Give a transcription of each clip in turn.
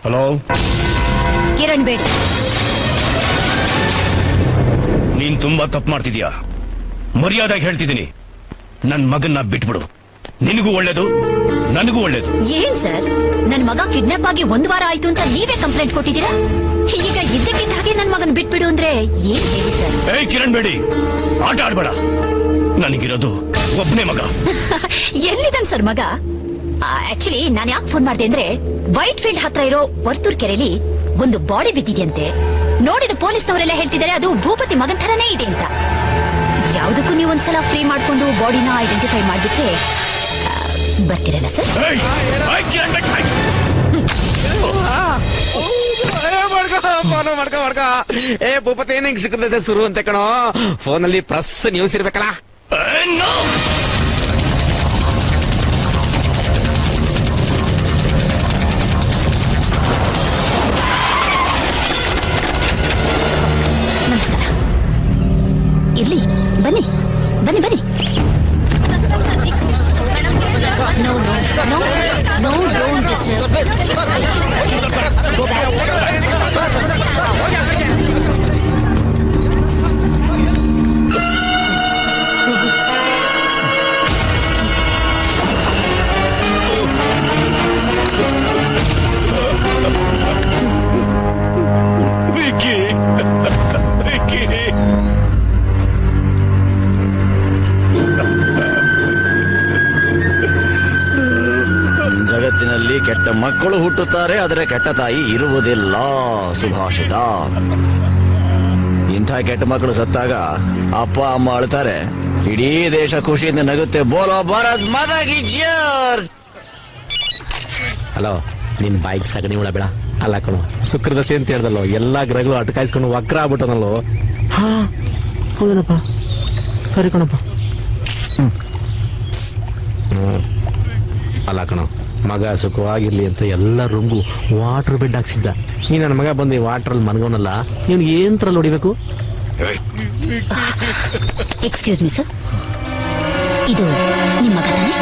Hello Kiran Bedi, ನೀನ್ ತುಂಬಾ ತಪ್ಪು ಮಾಡ್ತಿದ್ಯಾ. ಮರ್ಯಾದೆಗೆ ಹೇಳ್ತಿದ್ದೀನಿ, ನನ್ ಮಗನ್ನ ಬಿಟ್ಬಿಡು. ನಿನಗೂ ಒಳ್ಳೇದು, ನನಗೂ ಒಳ್ಳೇದು. ಏನ್ ಸರ್, ನನ್ ಮಗ ಕಿಡ್ನಾಪ್ ಆಗಿ 1 ವಾರ ಆಯ್ತು ಅಂತ ನೀವೇ ಕಂಪ್ಲೇಂಟ್ ಕೊಟ್ಟಿದ್ದೀರಾ. ಈಗ ಇದ್ದಕ್ಕಿದ್ದ ಹಾಗೆ ನನ್ ಮಗನ್ ಬಿಟ್ಬಿಡು ಅಂದ್ರೆ ಏನ್ ಹೇಳಿ ಸರ್? ಏಯ್ ಕಿರಣ್ ಬೇಡಿ, ಆಟ ಆಡ್ಬೇಡ. ನನಗಿರೋದು ಒಬ್ಬನೇ ಮಗ. ಎಲ್ಲಿದ್ದಾನೆ ಸರ್ ಮಗ? ಆಕ್ಚುಲಿ ನಾನು ಯಾಕೆ ಫೋನ್ ಮಾಡಿದೆ ಅಂದ್ರೆ, ವೈಟ್ ಫೀಲ್ಡ್ ಹತ್ರ ಇರೋ ವರ್ತೂರ್ ಕೆರೆಯಲ್ಲಿ ಒಂದು ಬಾಡಿ ಬಿದ್ದಿದೆಯಂತೆ. ನೋಡಿದ ಪೊಲೀಸ್ನವರೆಲ್ಲ ಹೇಳ್ತಿದ್ದಾರೆ ಅದು ಭೂಪತಿ ಮಗನ್ ಥರನೇ ಇದೆ ಅಂತ. ಯಾವುದಕ್ಕೂ ನೀವು ಒಂದ್ಸಲ ಫ್ರೀ ಮಾಡ್ಕೊಂಡು ಬಾಡಿನ ಐಡೆಂಟಿಫೈ ಮಾಡ್ಬಿಟ್ರೆ ಬರ್ತೀರಲ್ಲ ಸರ್? ಏ ಭೂಪತಿ ಏನ್ ಹಿಂಗ್ ಸಿಕ್ಕದ ಶುರು ಅಂತ ಕಣೋ. ಫೋನಲ್ಲಿ ಪ್ರೆಸ್ ನ್ಯೂಸ್ ಇರ್ಬೇಕಲ್ಲ. ನಮಸ್ಕಾರ. ಇರ್ಲಿ, ಬನ್ನಿ ಬನ್ನಿ ಬನ್ನಿ. No, no, no, no, don't disturb. Go back. Vicky, Vicky. ಜಗತ್ತಿನಲ್ಲಿ ಕೆಟ್ಟ ಮಕ್ಕಳು ಹುಟ್ಟುತ್ತಾರೆ, ಆದರೆ ಕೆಟ್ಟ ತಾಯಿ ಇರುವುದಿಲ್ಲ. ಸುಭಾಷಿತ. ಇಂಥ ಕೆಟ್ಟ ಮಕ್ಕಳು ಸತ್ತಾಗ ಅಪ್ಪ ಅಮ್ಮ ಅಳ್ತಾರೆ, ಇಡೀ ದೇಶ ಖುಷಿಯಿಂದ ನಗುತ್ತೆ. ಬೋಲೋ ಭಾರತ್ ಮಾತಾ ಕಿ ಜೈ. ಹಲೋ, ನಿನ್ ಬಾಯಿಗೆ ಸಗಣಿ ಉಳ ಬೇಡ. ಅಲ್ಲ ಕಣೋ, ಶುಕ್ರದಶೆ ಅಂತ ಹೇಳ್ದಲ್ಲೋ, ಎಲ್ಲಾ ಗ್ರಹಗಳು ಅಟಕಾಯಿಸ್ಕೊಂಡು ವಕ್ರ ಆಗ್ಬಿಟ್ಟನಲ್ಲೋ. ಹಾ ಹೌದನಪ್ಪ, ಸರಿ ಕಣಪ್ಪ. ಅಲ್ಲ ಕಣೋ, ಮಗ ಸುಖವಾಗಿರ್ಲಿ ಅಂತ ಎಲ್ಲ ರೂಮ್ಗೂ ವಾಟರ್ ಬೆಡ್ ಹಾಕ್ಸಿದ್ದ. ಈ ನನ್ನ ಮಗ ಬಂದು ವಾಟರ್ ಅಲ್ಲಿ ಮನ್ಗೋನಲ್ಲ, ಇವ್ನಿಗೆ ಏನ್ ತರಲ್ಲಿ ಹೊಡಿಬೇಕು? ಎಕ್ಸ್ಕ್ಯೂಸ್ ಮಿ ಸರ್, ಇದು ನಿಮ್ಮ ಮಗ ತಾನೆ?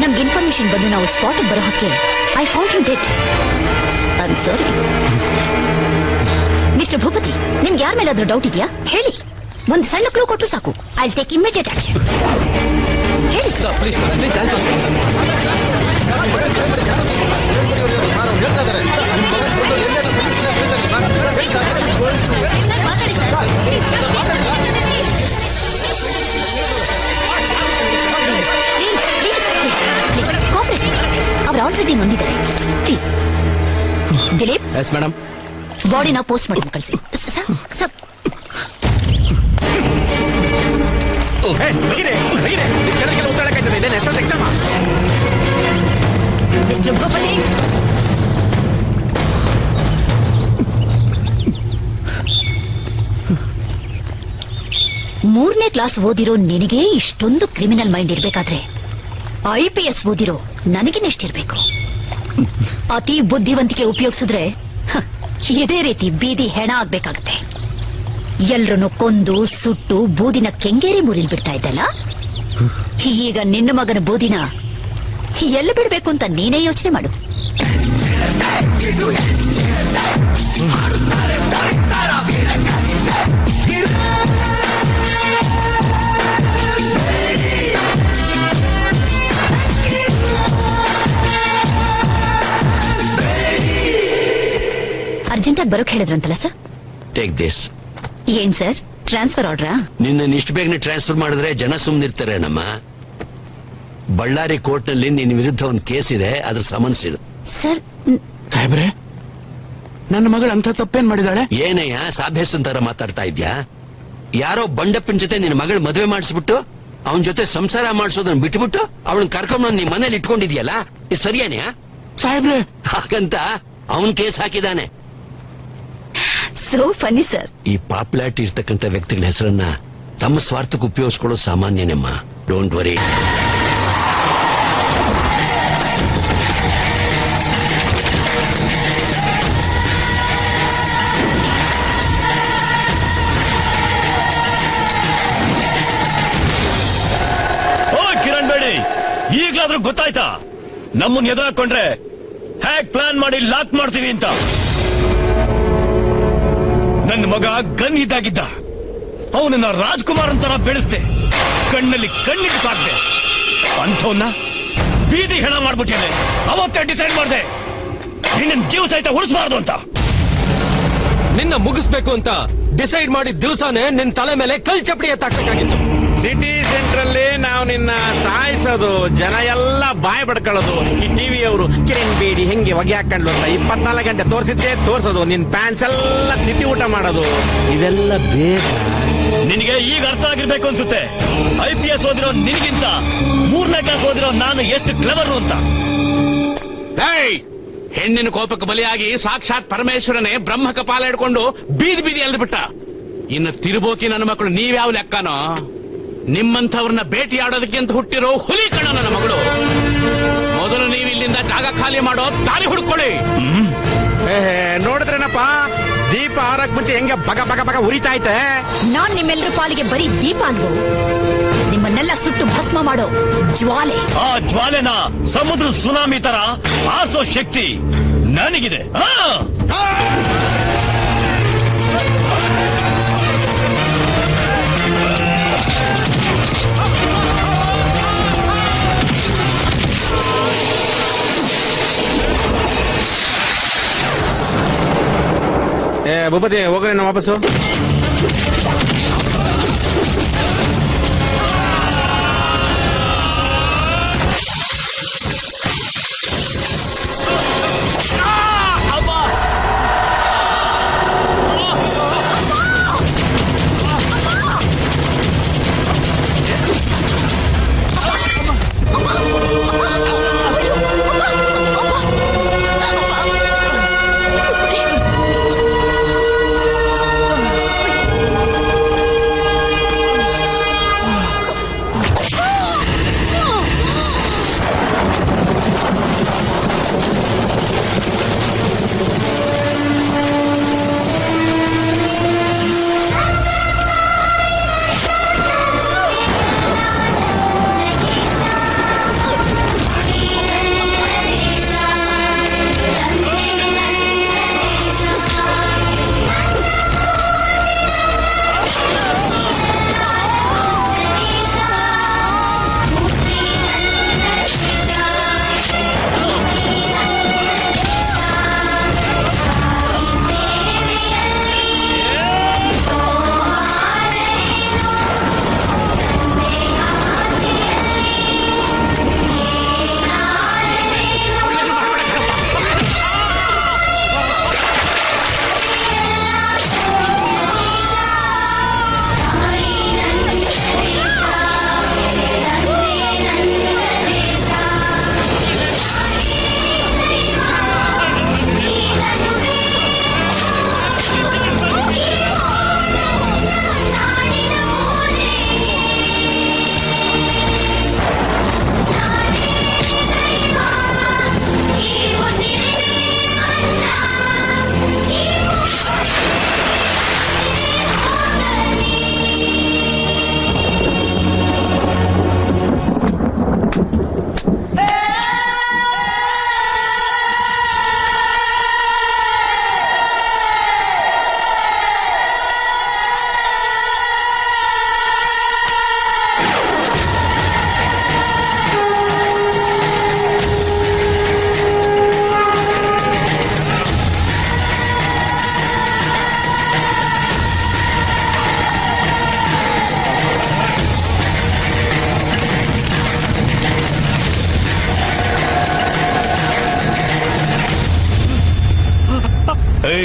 ನಮ್ಗೆ ಇನ್ಫಾರ್ಮೇಶನ್ ಬಂದು ನಾವು ಸ್ಪಾಟ್ ಬರೋ ಹೊತ್ತಿಗೆ I found him dead. I am sorry. Mister Bhupathi, ನಿಮ್ಗೆ ಯಾರ ಮೇಲಾದ್ರೂ ಡೌಟ್ ಇದೆಯಾ? ಹೇಳಿ. ಒಂದು ಸಣ್ಣ ಕ್ಲೂ ಕೊಟ್ಟು ಸಾಕು. I will take immediate action. ಹೇಳಿ ಸರ್. Please cooperate. ಅವ್ರು ಆಲ್ರೆಡಿ ನೊಂದಿದ್ದಾರೆ. ಪ್ಲೀಸ್ ದಿಲೀಪ್. Yes madam. ಬಾಡಿನ ಪೋಸ್ಟ್ ಮಾಡಿ ಕಳಿಸಿ. ಸರ್ ಮಿಸ್ಟರ್ ಭೂಪತಿ, ಮೂರನೇ ಕ್ಲಾಸ್ ಓದಿರೋ ನಿನಗೆ ಇಷ್ಟೊಂದು ಕ್ರಿಮಿನಲ್ ಮೈಂಡ್ ಇರ್ಬೇಕಾದ್ರೆ IPS ಓದಿರೋ ನನಗಿನೆಷ್ಟಿರ್ಬೇಕು? ಅತಿ ಬುದ್ಧಿವಂತಿಕೆ ಉಪಯೋಗಿಸಿದ್ರೆ ಇದೇ ರೀತಿ ಬೀದಿ ಹೆಣ ಆಗ್ಬೇಕಾಗತ್ತೆ. ಎಲ್ರನ್ನು ಕೊಂದು ಸುಟ್ಟು ಬೂದಿನ ಕೆಂಗೇರಿ ಮೂರಿಲ್ ಬಿಡ್ತಾ ಇದ್ದಲ್ಲ, ಈಗ ನಿನ್ನ ಮಗನ ಬೂದಿನ ಎಲ್ಲಿ ಬಿಡ್ಬೇಕು ಅಂತ ನೀನೇ ಯೋಚನೆ ಮಾಡು. ಅರ್ಜೆಂಟಾಗಿ ಬರೋಕ್ ಹೇಳಿದ್ರಂತಲ್ಲ ಸರ್? Take this. ಏನ್ ಸರ್, ಟ್ರಾನ್ಸ್ಫರ್ ಆರ್ಡ್ರಾ? ನಿನ್ನ ಇಷ್ಟು ಬೇಗನೆ ಟ್ರಾನ್ಸ್ಫರ್ ಮಾಡಿದ್ರೆ ಜನ ಸುಮ್ಮನಿರ್ತಾರೆ. ನಮ್ಮ ಬಳ್ಳಾರಿ ಕೋರ್ಟ್ ನಲ್ಲಿ ನಿನ್ನ ವಿರುದ್ಧ ಒಂದು ಕೇಸ್ ಇದೆ, ಅದ್ರ ಸಮನ್ಸ್ ಇದು. ಸರ್ ಸಾಹೇಬ್ರೆ, ನನ್ನ ಮಗಳು ಅಂತ ತಪ್ಪೇನ್ ಮಾಡಿದಾಳೆ? ಏನಯ್ಯ ಸಾಭ್ಯಾಸನ್ ತರ ಮಾತಾಡ್ತಾ ಇದ್ಯಾ? ಯಾರೋ ಬಂಡಪ್ಪನ ಜೊತೆ ನಿನ್ನ ಮಗಳ ಮದುವೆ ಮಾಡಿಸ್ಬಿಟ್ಟು ಅವನ ಜೊತೆ ಸಂಸಾರ ಮಾಡಿಸೋದನ್ನ ಬಿಟ್ಬಿಟ್ಟು ಅವಳನ್ನ ಕರ್ಕೊಂಡು ನಿಮ್ ಮನೇಲಿ ಇಟ್ಕೊಂಡಿದ್ಯಲ್ಲ, ಇದು ಸರಿಯಾನೆಯಾ? ಸಾಹೇಬ್ರೆ, ಹಾಗಂತ ಅವನ್ ಕೇಸ್ ಹಾಕಿದಾನೆ. So funny sir. ಈ ಪಾಪ್ಯುಲಾರಿಟಿ ಇರ್ತಕ್ಕಂಥ ವ್ಯಕ್ತಿಗಳ ಹೆಸರನ್ನ ತಮ್ಮ ಸ್ವಾರ್ಥಕ್ಕೆ ಉಪಯೋಗಿಸ್ಕೊಳ್ಳೋದು ಸಾಮಾನ್ಯನಮ್ಮ. Don't worry. ಕಿರಣ್ ಬೇಡಿ, ಈಗ್ಲಾದ್ರೂ ಗೊತ್ತಾಯ್ತಾ? ನಮ್ಮನ್ನ ಎದುರಾಕೊಂಡ್ರೆ ಹೇಗ್ ಪ್ಲಾನ್ ಮಾಡಿ ಲಾಕ್ ಮಾಡ್ತೀವಿ ಅಂತ. ನನ್ನ ಮಗ ಗನ್ ಇದ್ದಾಗಿದ್ದ, ಅವನನ್ನ ರಾಜ್ಕುಮಾರ್ ಅಂತರ ಬೆಳೆಸ್ದೆ, ಕಣ್ಣಲ್ಲಿ ಕಣ್ಣಿಗೆ ಸಾಕ್ದೆ. ಅಂಥವನ್ನ ಬೀದಿ ಹೆಣ ಮಾಡ್ಬಿಟ್ಟಿದೆ. ಅವತ್ತೇ ಡಿಸೈಡ್ ಮಾಡಿದೆ ನಿನ್ನ ಜೀವ ಸಹಿತ ಉಳಿಸಬಾರ್ದು ಅಂತ. ನಿನ್ನ ಮುಗಿಸ್ಬೇಕು ಅಂತ ಡಿಸೈಡ್ ಮಾಡಿದ ದಿವಸನೇ ನಿನ್ ತಲೆ ಮೇಲೆ ಕಲ್ ಚಪ್ಪಡಿ ಎತ್ತಾಕಬೇಕಾಗಿತ್ತು. ಸಿಟಿ ಸೆಂಟ್ರಲ್ಲಿ ನಾವು ನಿನ್ನ ಸಾಯಿಸೋದು, ಜನ ಎಲ್ಲ ಬಾಯ್ ಬಡ್ಕೊಳ್ಳೋದು, ಈ ಟಿವಿಯವರು ಕಿರಣ್ ಬೇಡಿ ಹೆಂಗೆ ಹೊಗೆ ಹಾಕೊಂಡು ಅಂತ 24 ಗಂಟೆ ತೋರ್ಸೋದು, ನಿನ್ ಪ್ಯಾನ್ಸ್ ಎಲ್ಲ ತಿತ್ತಿ ಊಟ ಮಾಡೋದು, ಇದೆಲ್ಲ ಬೇಕಾ? ನಿನಗೆ ಈಗ ಅರ್ಥ ಆಗಿರ್ಬೇಕು ಅನ್ಸುತ್ತೆ. IPS ಓದಿರೋ ನಿನಗಿಂತ 3ನೇ ಕ್ಲಾಸ್ ಓದಿರೋ ನಾನು ಎಷ್ಟು ಕ್ಲೆವರು ಅಂತ. ಹೆಣ್ಣಿನ ಕೋಪಕ್ಕೆ ಬಲಿಯಾಗಿ ಸಾಕ್ಷಾತ್ ಪರಮೇಶ್ವರನೇ ಬ್ರಹ್ಮ ಕಪಾಲ ಹಿಡ್ಕೊಂಡು ಬೀದಿ ಬೀದಿ ಎಲ್ದು ಬಿಟ್ಟ. ಇನ್ನು ತಿರುಬೋಕಿ ನನ್ನ ಮಕ್ಕಳು ನೀವ್ಯಾವ ಲೆಕ್ಕನೋ? ನಿಮ್ಮಂಥವ್ರನ್ನ ಭೇಟಿಯಾಡೋದಕ್ಕೆ ಅಂತ ಹುಟ್ಟಿರೋ ಹುಲಿ ಕಣ ನನ್ನ ಮಗಳು. ಮೊದಲು ನೀವು ಇಲ್ಲಿಂದ ಜಾಗ ಖಾಲಿ ಮಾಡೋ ದಾರಿ ಹುಡ್ಕೊಳ್ಳಿ. ನೋಡಿದ್ರೇನಪ್ಪ, ದೀಪ ಆರಕ್ ಮುಂಚೆ ಹೆಂಗೆ ಬಗ ಬಗ ಬಗ ಉರಿತಾ ಐತೆ. ನಾನ್ ನಿಮ್ಮೆಲ್ಲರ ಪಾಲಿಗೆ ಬರೀ ದೀಪ ಅಲ್ವೋ, ನಿಮ್ಮನ್ನೆಲ್ಲ ಸುಟ್ಟು ಭಸ್ಮ ಮಾಡೋ ಜ್ವಾಲೆ. ಆ ಜ್ವಾಲೆನ ಸಮುದ್ರ ಸುನಾಮಿ ತರ ಆರಿಸೋ ಶಕ್ತಿ ನನಗಿದೆ. ಭೂಪತಿ ಹೋಗ್ರೇನ ವಾಪಸ್ಸು.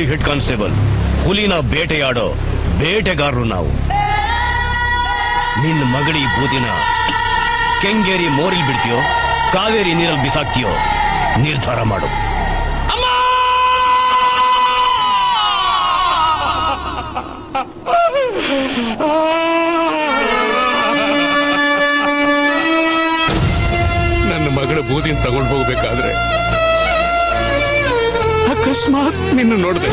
ಹೆಡ್ ಕಾನ್ಸ್ಟೇಬಲ್, ಹುಲಿನ ಬೇಟೆಯಾಡೋ ಬೇಟೆಗಾರರು ನಾವು. ನಿನ್ನ ಮಗಳಿ ಬೂದಿನ ಕೆಂಗೇರಿ ಮೋರಿಲ್ ಬಿಡ್ತೀಯೋ ಕಾವೇರಿ ನೀರಲ್ಲಿ ಬಿಸಾಕ್ತಿಯೋ ನಿರ್ಧಾರ ಮಾಡು. ನನ್ನ ಮಗಳ ಬೂದಿನ ತಗೊಂಡು ಹೋಗ್ಬೇಕಾದ್ರೆ ಅಕಸ್ಮಾತ್ ನಿನ್ನ ನೋಡಿದೆ.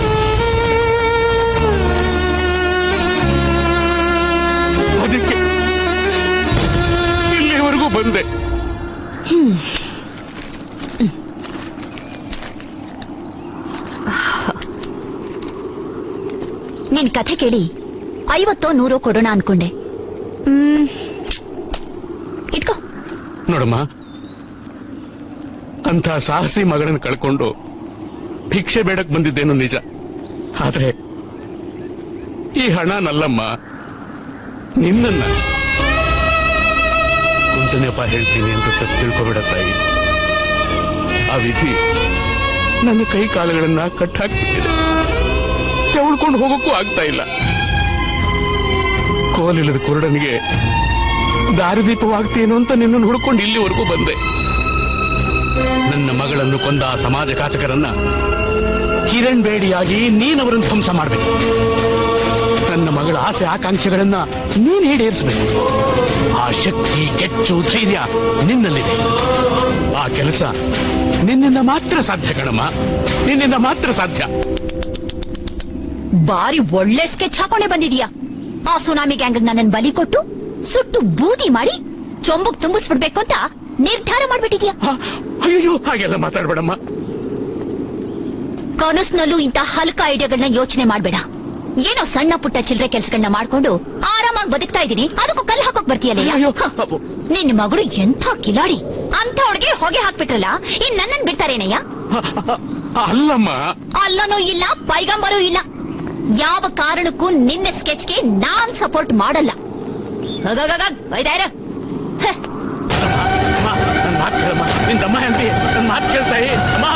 ಅದಕ್ಕೆ ಇಲ್ಲಿವರೆಗೂ ಬಂದೆ. ನಿನ್ ಕಥೆ ಕೇಳಿ 50 100 ಕೊಡೋಣ ಅನ್ಕೊಂಡೆ. ಇಟ್ಕೋ. ನೋಡಮ್ಮ, ಅಂತ ಸಾಹಸಿ ಮಗಳನ್ನ ಕಳ್ಕೊಂಡು ಭಿಕ್ಷೆ ಬೇಡಕ್ ಬಂದಿದ್ದೇನೋ ನಿಜ. ಆದ್ರೆ ಈ ಹಣ ನಲ್ಲಮ್ಮ, ನಿನ್ನನ್ನ ಕುಂಟನೆಪ ಹೇಳ್ತೀನಿ ಅಂತ ತಪ್ಪು ತಿಳ್ಕೊಬೇಡ ತಾಯಿ. ಆ ವಿಧಿ ನನ್ನ ಕೈ ಕಾಲುಗಳನ್ನ ಕಟ್ಟಾಕ್ಬಿಟ್ಟಿದೆ. ತೆವಳ್ಕೊಂಡು ಹೋಗೋಕ್ಕೂ ಆಗ್ತಾ ಇಲ್ಲ. ಕೋಲಿಲ್ಲದ ಕುರುಡನಿಗೆ ದಾರಿದೀಪವಾಗ್ತೇನೋ ಅಂತ ನಿನ್ನನ್ನು ಹುಡ್ಕೊಂಡು ಇಲ್ಲಿವರೆಗೂ ಬಂದೆ. ನನ್ನ ಮಗಳನ್ನು ಕೊಂದ ಆ ಸಮಾಜಘಾತಕರನ್ನ ಕಿರಣ್ ಬೇಡಿಯಾಗಿ ನೀನವರನ್ನು ಧ್ವಂಸ ಮಾಡಬೇಕು. ನನ್ನ ಮಗಳ ಆಸೆ ಆಕಾಂಕ್ಷೆಗಳನ್ನ ನೀನ್ ಈಡೇರಿಸಬೇಕು. ಆ ಶಕ್ತಿ, ಕೆಚ್ಚು, ಧೈರ್ಯ ನಿನ್ನಲ್ಲಿದೆ. ಆ ಕೆಲಸ ನಿನ್ನಿಂದ ಮಾತ್ರ ಸಾಧ್ಯ ಕಣಮ್ಮ, ನಿನ್ನಿಂದ ಮಾತ್ರ ಸಾಧ್ಯ. ಬಾರಿ ಒಳ್ಳೆ ಸ್ಕೆಚ್ ಹಾಕೊಂಡೆ ಬಂದಿದೀಯಾ. ಆ ಸುನಾಮಿ ಗ್ಯಾಂಗ್ ನನ್ನನ್ನು ಬಲಿ ಕೊಟ್ಟು ಸುಟ್ಟು ಬೂದಿ ಮಾಡಿ ಚೊಂಬಕ್ ತುಂಬಿಸ್ಬಿಡ್ಬೇಕು ಅಂತ ನಿರ್ಧಾರ ಮಾಡ್ಬಿಟ್ಟಿದ್ಯಾ. ಅಯ್ಯೋ, ಹಾಗೆಲ್ಲ ಮಾತಾಡ್ಬೇಡಮ್ಮ. ಕನಸ್ನಲ್ಲೂ ಇಂಥ ಹಲ್ಕ ಐಡಿಯಾಗಳನ್ನ ಯೋಚನೆ ಮಾಡ್ಬೇಡ. ಏನೋ ಸಣ್ಣ ಪುಟ್ಟ ಚಿಲ್ಲರೆ ಕೆಲ್ಸಗಳನ್ನ ಮಾಡ್ಕೊಂಡು ಆರಾಮಾಗಿ ಬದುಕ್ತಾ ಇದ್ದೀನಿ, ಅದಕ್ಕೂ ಕಲ್ಲು ಹಾಕೋಕ್ ಬರ್ತೀಯಲ್ಲ. ನಿನ್ನ ಮಗಳು ಎಂಥ ಕಿಲಾಡಿ, ಅಂತ ಅವಳಿಗೆ ಹೊಗೆ ಹಾಕ್ಬಿಟ್ರಲ್ಲ, ಇನ್ ನನ್ನನ್ ಬಿಡ್ತಾರೇನಯ್ಯ? ಅಲ್ಲಮ್ಮ. ಅಲ್ಲನೂ ಇಲ್ಲ, ಪೈಗಂಬರೂ ಇಲ್ಲ. ಯಾವ ಕಾರಣಕ್ಕೂ ನಿನ್ನ ಸ್ಕೆಚ್ಗೆ ನಾನ್ ಸಪೋರ್ಟ್ ಮಾಡಲ್ಲ. ನನ್ನ ಮಾತು ಕೇಳಮ್ಮ, ನಿನ್ ತಮ್ಮ ಅಂತಿ, ನನ್ನ ಮಾತು ಕೇಳ್ತಾ ಅಮ್ಮ.